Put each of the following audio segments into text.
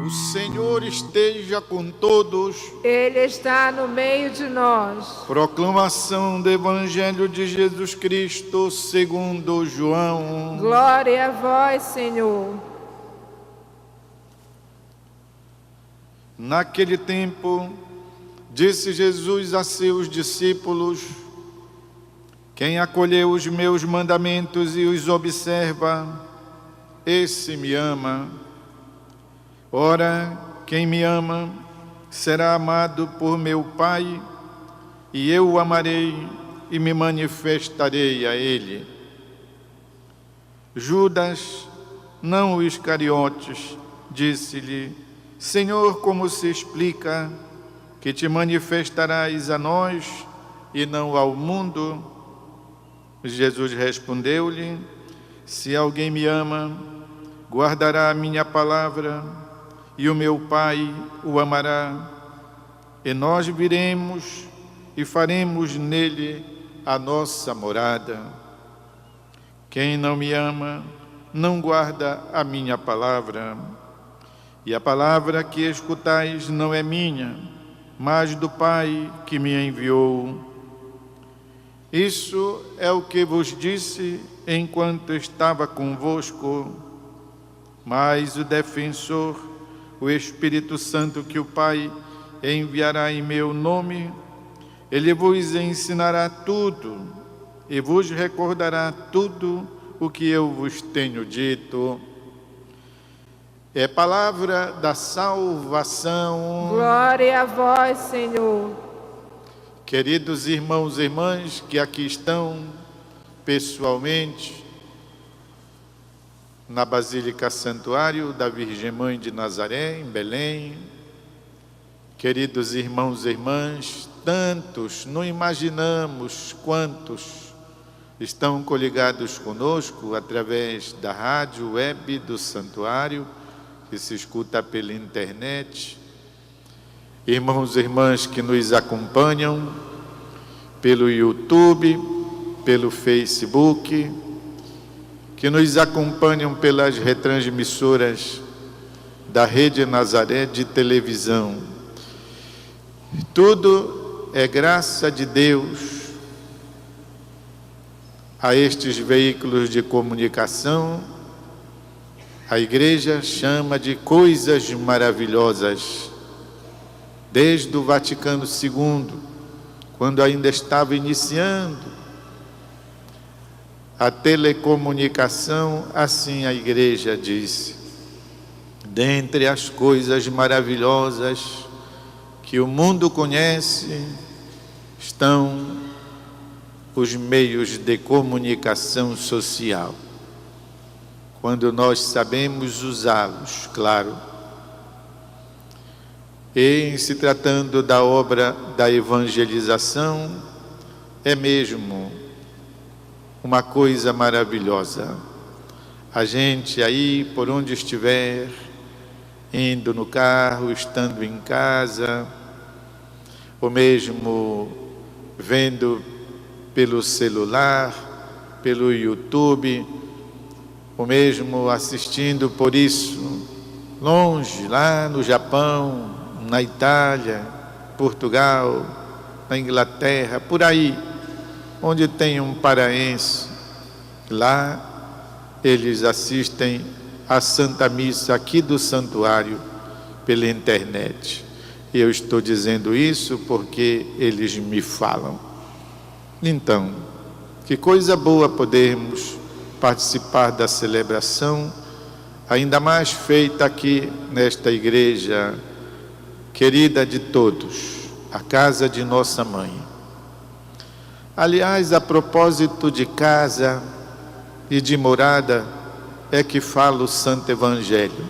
O Senhor esteja com todos. Ele está no meio de nós. Proclamação do Evangelho de Jesus Cristo segundo João. Glória a vós, Senhor. Naquele tempo, disse Jesus a seus discípulos: quem acolheu os meus mandamentos e os observa, esse me ama. Ora, quem me ama será amado por meu Pai, e eu o amarei e me manifestarei a ele. Judas, não o Iscariotes, disse-lhe: Senhor, como se explica que te manifestarás a nós e não ao mundo? Jesus respondeu-lhe: se alguém me ama, guardará a minha palavra, e o meu Pai o amará, e nós viremos e faremos nele a nossa morada. Quem não me ama, não guarda a minha palavra, e a palavra que escutais não é minha, mas do Pai que me enviou. Isso é o que vos disse enquanto estava convosco, mas o defensor, o Espírito Santo que o Pai enviará em meu nome, ele vos ensinará tudo e vos recordará tudo o que eu vos tenho dito. É palavra da salvação. Glória a vós, Senhor. Queridos irmãos e irmãs que aqui estão pessoalmente na Basílica Santuário da Virgem Mãe de Nazaré, em Belém, queridos irmãos e irmãs, tantos, não imaginamos quantos estão coligados conosco através da rádio web do Santuário, que se escuta pela internet, irmãos e irmãs que nos acompanham pelo YouTube, pelo Facebook, que nos acompanham pelas retransmissoras da Rede Nazaré de televisão. Tudo é graça de Deus. A estes veículos de comunicação, a Igreja chama de coisas maravilhosas. Desde o Vaticano II, quando ainda estava iniciando a telecomunicação, assim a Igreja disse: dentre as coisas maravilhosas que o mundo conhece, estão os meios de comunicação social, quando nós sabemos usá-los, claro. E em se tratando da obra da evangelização, é mesmo uma coisa maravilhosa. A gente aí, por onde estiver, indo no carro, estando em casa, ou mesmo vendo pelo celular, pelo YouTube, ou mesmo assistindo por isso, longe, lá no Japão, na Itália, Portugal, na Inglaterra, por aí, onde tem um paraense, lá eles assistem a Santa Missa aqui do Santuário pela internet. E eu estou dizendo isso porque eles me falam. Então, que coisa boa podermos participar da celebração, ainda mais feita aqui nesta igreja querida de todos, a casa de nossa mãe. Aliás, a propósito de casa e de morada, é que fala o Santo Evangelho.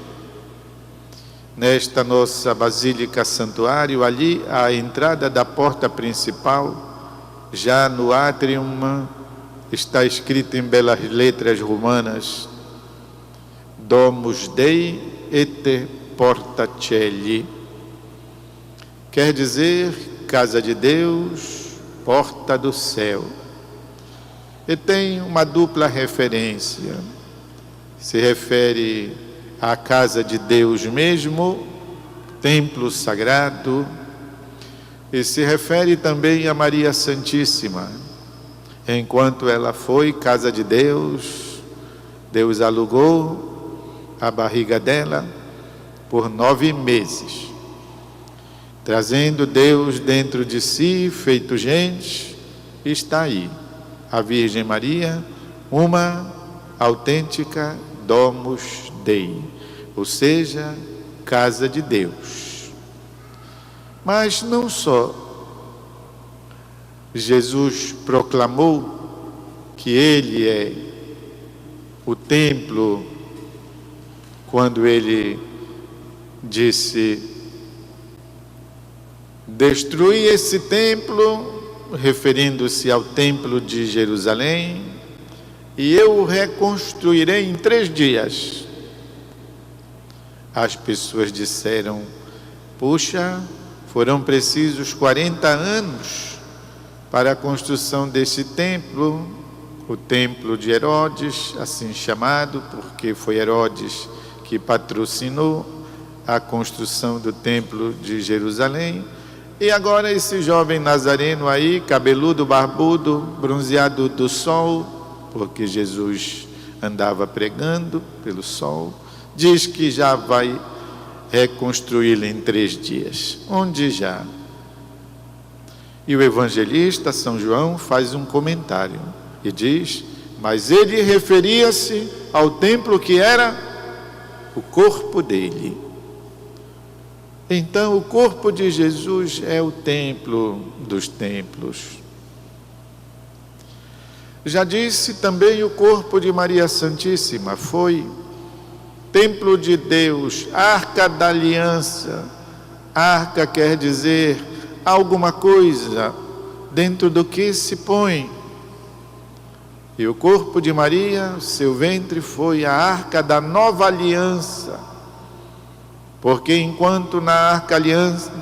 Nesta nossa Basílica Santuário, ali à entrada da porta principal, já no átrium, está escrito em belas letras romanas: Domus Dei et Porta Coeli. Quer dizer, casa de Deus, porta do céu. E tem uma dupla referência. Se refere a casa de Deus mesmo, templo sagrado, e se refere também a Maria Santíssima. Enquanto ela foi casa de Deus, Deus alugou a barriga dela por 9 meses, trazendo Deus dentro de si, feito gente. Está aí a Virgem Maria, uma autêntica Domus Dei, ou seja, casa de Deus. Mas não só Jesus proclamou que Ele é o templo, quando Ele disse: destruí esse templo, referindo-se ao templo de Jerusalém, e eu o reconstruirei em 3 dias. As pessoas disseram: puxa, foram precisos 40 anos para a construção desse templo, o templo de Herodes, assim chamado, porque foi Herodes que patrocinou a construção do templo de Jerusalém. E agora esse jovem nazareno aí, cabeludo, barbudo, bronzeado do sol, porque Jesus andava pregando pelo sol, diz que já vai reconstruí-lo em 3 dias. Onde já? E o evangelista São João faz um comentário e diz: mas ele referia-se ao templo que era o corpo dele. Então o corpo de Jesus é o templo dos templos. Já disse também, o corpo de Maria Santíssima foi templo de Deus, arca da aliança. Arca quer dizer alguma coisa dentro do que se põe. E o corpo de Maria, seu ventre, foi a arca da nova aliança. Porque enquanto na arca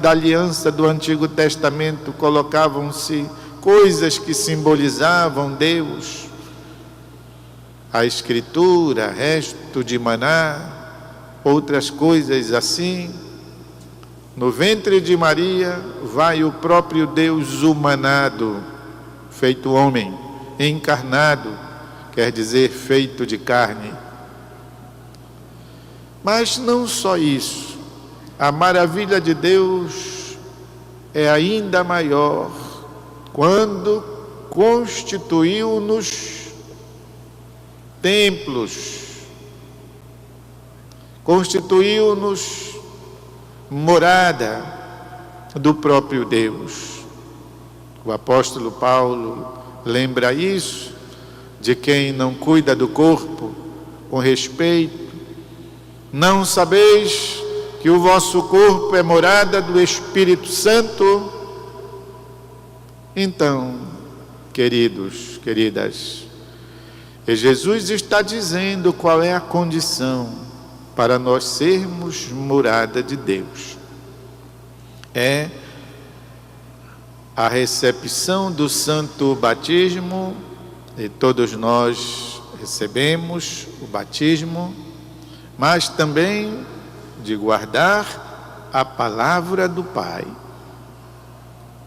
da aliança do Antigo Testamento colocavam-se coisas que simbolizavam Deus, a escritura, resto de maná, outras coisas assim, no ventre de Maria vai o próprio Deus humanado, feito homem, encarnado, quer dizer feito de carne. Mas não só isso, a maravilha de Deus é ainda maior quando constituiu-nos templos, constituiu-nos morada do próprio Deus. O apóstolo Paulo lembra isso, de quem não cuida do corpo com respeito. Não sabeis que o vosso corpo é morada do Espírito Santo? Então, queridos, queridas, Jesus está dizendo qual é a condição para nós sermos morada de Deus. É a recepção do santo batismo, e todos nós recebemos o batismo, mas também de guardar a palavra do Pai.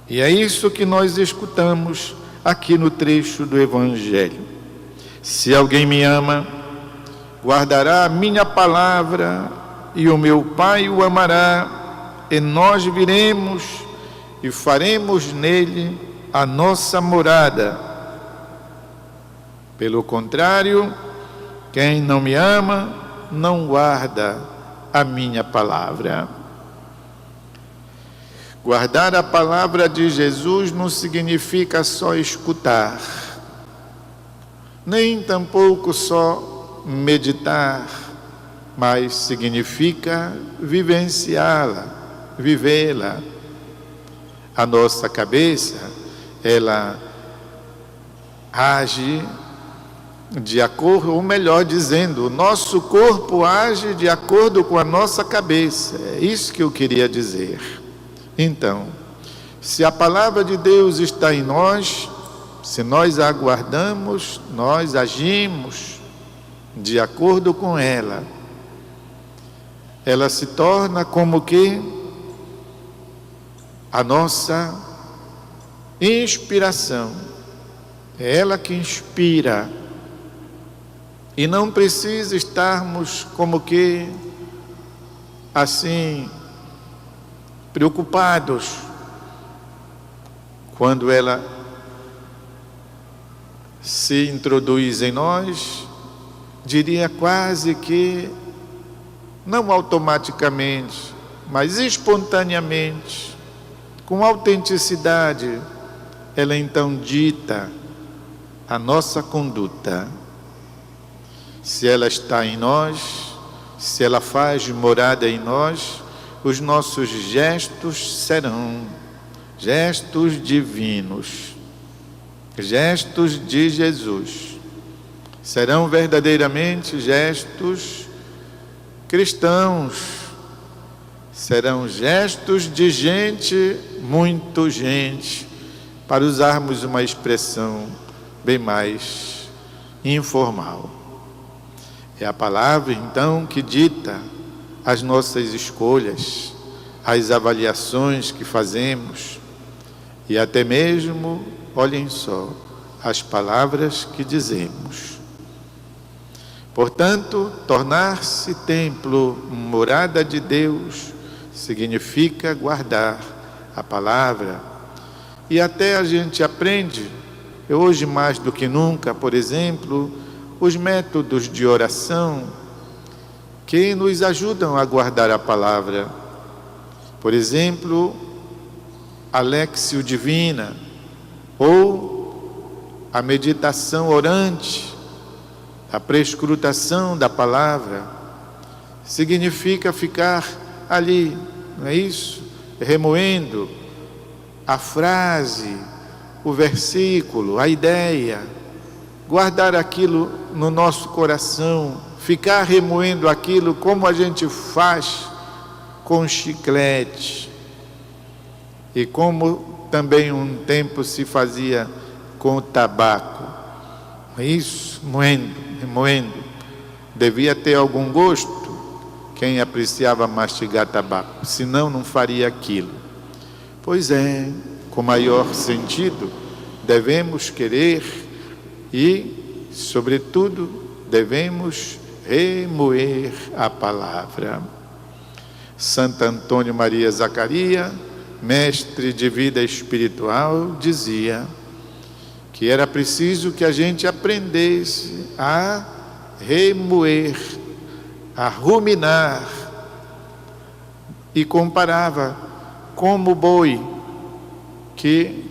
E é isso que nós escutamos aqui no trecho do Evangelho. Se alguém me ama, guardará a minha palavra, e o meu Pai o amará, e nós viremos e faremos nele a nossa morada. Pelo contrário, quem não me ama, não guarda a minha palavra. Guardar a palavra de Jesus não significa só escutar, nem tampouco só meditar, mas significa vivenciá-la, vivê-la. A nossa cabeça, ela age de acordo, ou melhor dizendo, o nosso corpo age de acordo com a nossa cabeça. É isso que eu queria dizer. Então, se a palavra de Deus está em nós, se nós a aguardamos, nós agimos de acordo com ela. ela se torna como que a nossa inspiração. É ela que inspira. E não precisa estarmos como que assim preocupados quando ela se introduz em nós, diria quase que não automaticamente, mas espontaneamente, com autenticidade, ela então dita a nossa conduta. Se ela está em nós, se ela faz morada em nós, os nossos gestos serão gestos divinos, gestos de Jesus. Serão verdadeiramente gestos cristãos, serão gestos de gente, muito gente, para usarmos uma expressão bem mais informal. É a palavra, então, que dita as nossas escolhas, as avaliações que fazemos e até mesmo, olhem só, as palavras que dizemos. Portanto, tornar-se templo, morada de Deus, significa guardar a palavra. E até a gente aprende, hoje mais do que nunca, por exemplo, os métodos de oração que nos ajudam a guardar a palavra. Por exemplo, a Léxio Divina, ou a meditação orante, a prescrutação da palavra, significa ficar ali, não é isso? Remoendo a frase, o versículo, a ideia, guardar aquilo no nosso coração, ficar remoendo aquilo como a gente faz com chiclete e como também um tempo se fazia com o tabaco. Isso, remoendo. Devia ter algum gosto quem apreciava mastigar tabaco, senão não faria aquilo. Pois é, com maior sentido, devemos querer e, sobretudo, devemos remoer a palavra. Santo Antônio Maria Zaccaria, mestre de vida espiritual, dizia que era preciso que a gente aprendesse a remoer, a ruminar, e comparava como o boi que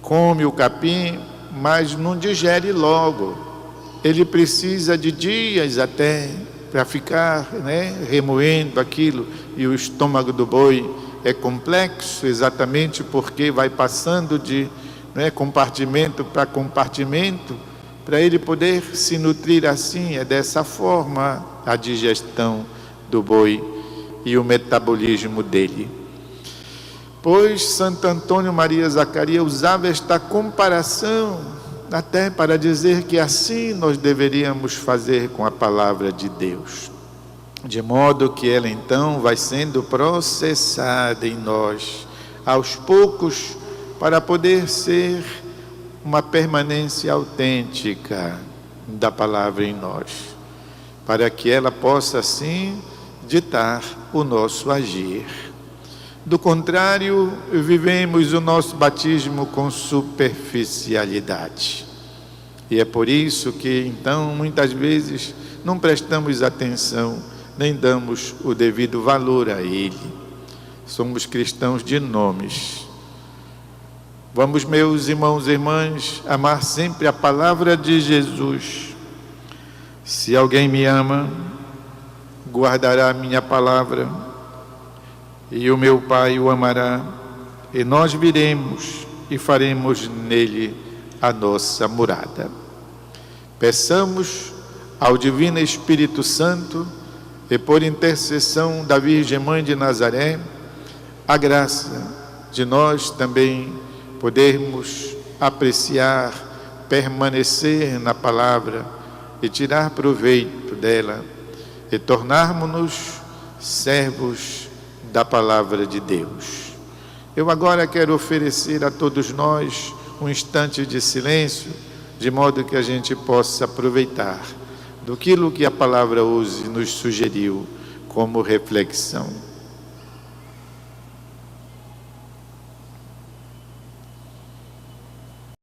come o capim, mas não digere logo. Ele precisa de dias até para ficar, remoendo aquilo, e o estômago do boi é complexo exatamente porque vai passando de compartimento para compartimento, para ele poder se nutrir assim. É dessa forma a digestão do boi e o metabolismo dele. Pois Santo Antônio Maria Zaccaria usava esta comparação até para dizer que assim nós deveríamos fazer com a palavra de Deus, de modo que ela então vai sendo processada em nós aos poucos, para poder ser uma permanência autêntica da palavra em nós, para que ela possa assim ditar o nosso agir. Do contrário, vivemos o nosso batismo com superficialidade. E é por isso que então muitas vezes não prestamos atenção, nem damos o devido valor a ele. Somos cristãos de nomes. Vamos, meus irmãos e irmãs, amar sempre a palavra de Jesus. Se alguém me ama, guardará a minha palavra, e o meu Pai o amará, e nós viremos e faremos nele a nossa morada. Peçamos ao Divino Espírito Santo, e por intercessão da Virgem Mãe de Nazaré, a graça de nós também podermos apreciar, permanecer na palavra e tirar proveito dela, e tornarmos-nos servos da palavra de Deus. Eu agora quero oferecer a todos nós um instante de silêncio, de modo que a gente possa aproveitar daquilo que a palavra hoje nos sugeriu como reflexão.